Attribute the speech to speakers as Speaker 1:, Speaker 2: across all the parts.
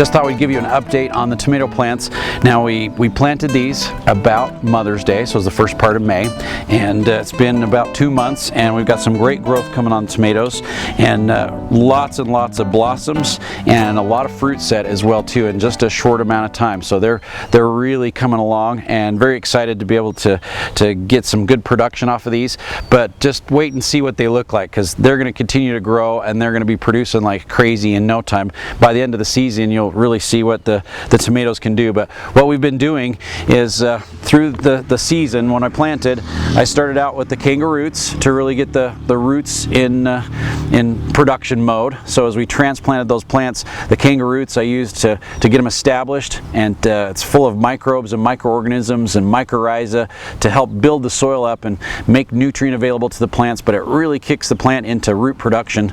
Speaker 1: just thought we'd give you an update on the tomato plants. Now we planted these about Mother's Day, so it was the first part of May, and it's been about 2 months, and we've got some great growth coming on tomatoes, and lots and lots of blossoms, and a lot of fruit set as well too in just a short amount of time. So they're really coming along, and very excited to be able to get some good production off of these. But just wait and see what they look like, because they're going to continue to grow, and they're going to be producing like crazy in no time. By the end of the season, you'll really see what the tomatoes can do. But what we've been doing is through the season, when I planted, I started out with the Kangaroots to really get the roots in production mode. So as we transplanted those plants, the Kangaroots I used to get them established, and it's full of microbes and microorganisms and mycorrhiza to help build the soil up and make nutrient available to the plants, but it really kicks the plant into root production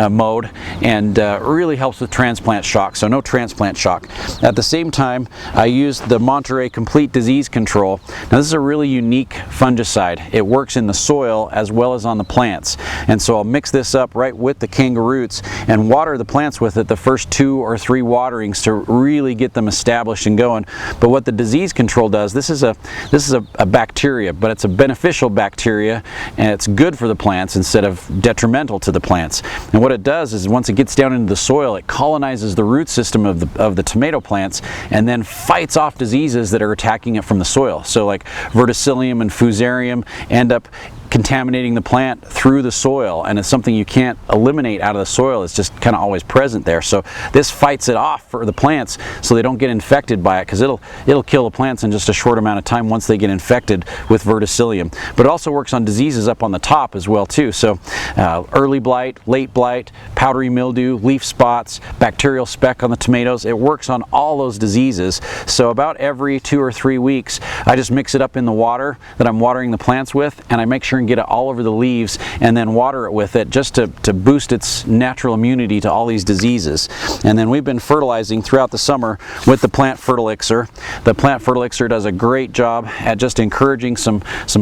Speaker 1: mode, and really helps with transplant shock, so no transplant shock. At the same time, I used the Monterey Complete Disease Control. Now this is a really unique fungicide. It works in the soil as well as on the plants, and so I'll mix this up right with the Kangaroots and water the plants with it the first 2 or 3 waterings to really get them established and going. But what the disease control does, this is a bacteria, but it's a beneficial bacteria, and it's good for the plants instead of detrimental to the plants. And what it does is once it gets down into the soil, it colonizes the root system of the tomato plants, and then fights off diseases that are attacking it from the soil. So like verticillium and fusarium end up contaminating the plant through the soil, and it's something you can't eliminate out of the soil. It's just kind of always present there. So this fights it off for the plants so they don't get infected by it, because it'll kill the plants in just a short amount of time once they get infected with verticillium. But it also works on diseases up on the top as well too. So early blight, late blight, powdery mildew, leaf spots, bacterial speck on the tomatoes. It works on all those diseases. So about every 2 or 3 weeks, I just mix it up in the water that I'm watering the plants with, and I make sure and get it all over the leaves, and then water it with it just to boost its natural immunity to all these diseases. And then we've been fertilizing throughout the summer with the Plant Fertilixir. The Plant Fertilixir does a great job at just encouraging some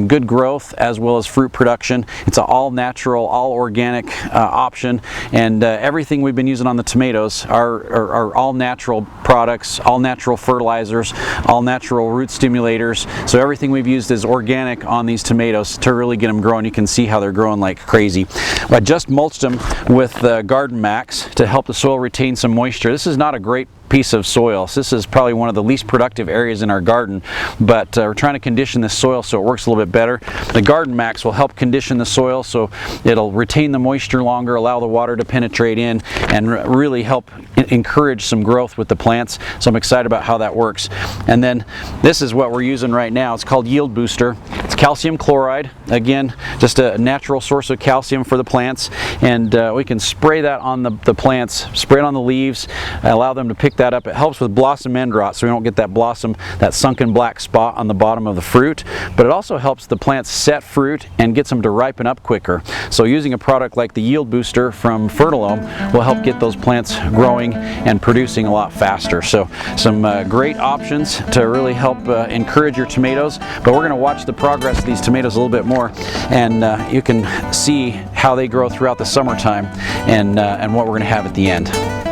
Speaker 1: good growth as well as fruit production. It's an all natural, all organic option, and everything we've been using on the tomatoes are all natural products, all natural fertilizers, all natural root stimulators. So everything we've used is organic on these tomatoes to really get them growing. You can see how they're growing like crazy. I just mulched them with Garden Max to help the soil retain some moisture. This is not a great piece of soil. So this is probably one of the least productive areas in our garden, but we're trying to condition this soil so it works a little bit better. The Garden Max will help condition the soil so it'll retain the moisture longer, allow the water to penetrate in, and really help encourage some growth with the plants. So I'm excited about how that works. And then this is what we're using right now. It's called Yield Booster. It's calcium chloride. Again, just a natural source of calcium for the plants, and we can spray that on the plants, spray it on the leaves, allow them to pick that up. It helps with blossom end rot, so we don't get that sunken black spot on the bottom of the fruit, but it also helps the plants set fruit and gets them to ripen up quicker. So using a product like the Yield Booster from Fertilome will help get those plants growing and producing a lot faster. So some great options to really help encourage your tomatoes. But we're going to watch the progress of these tomatoes a little bit more, and you can see how they grow throughout the summertime, and what we're going to have at the end.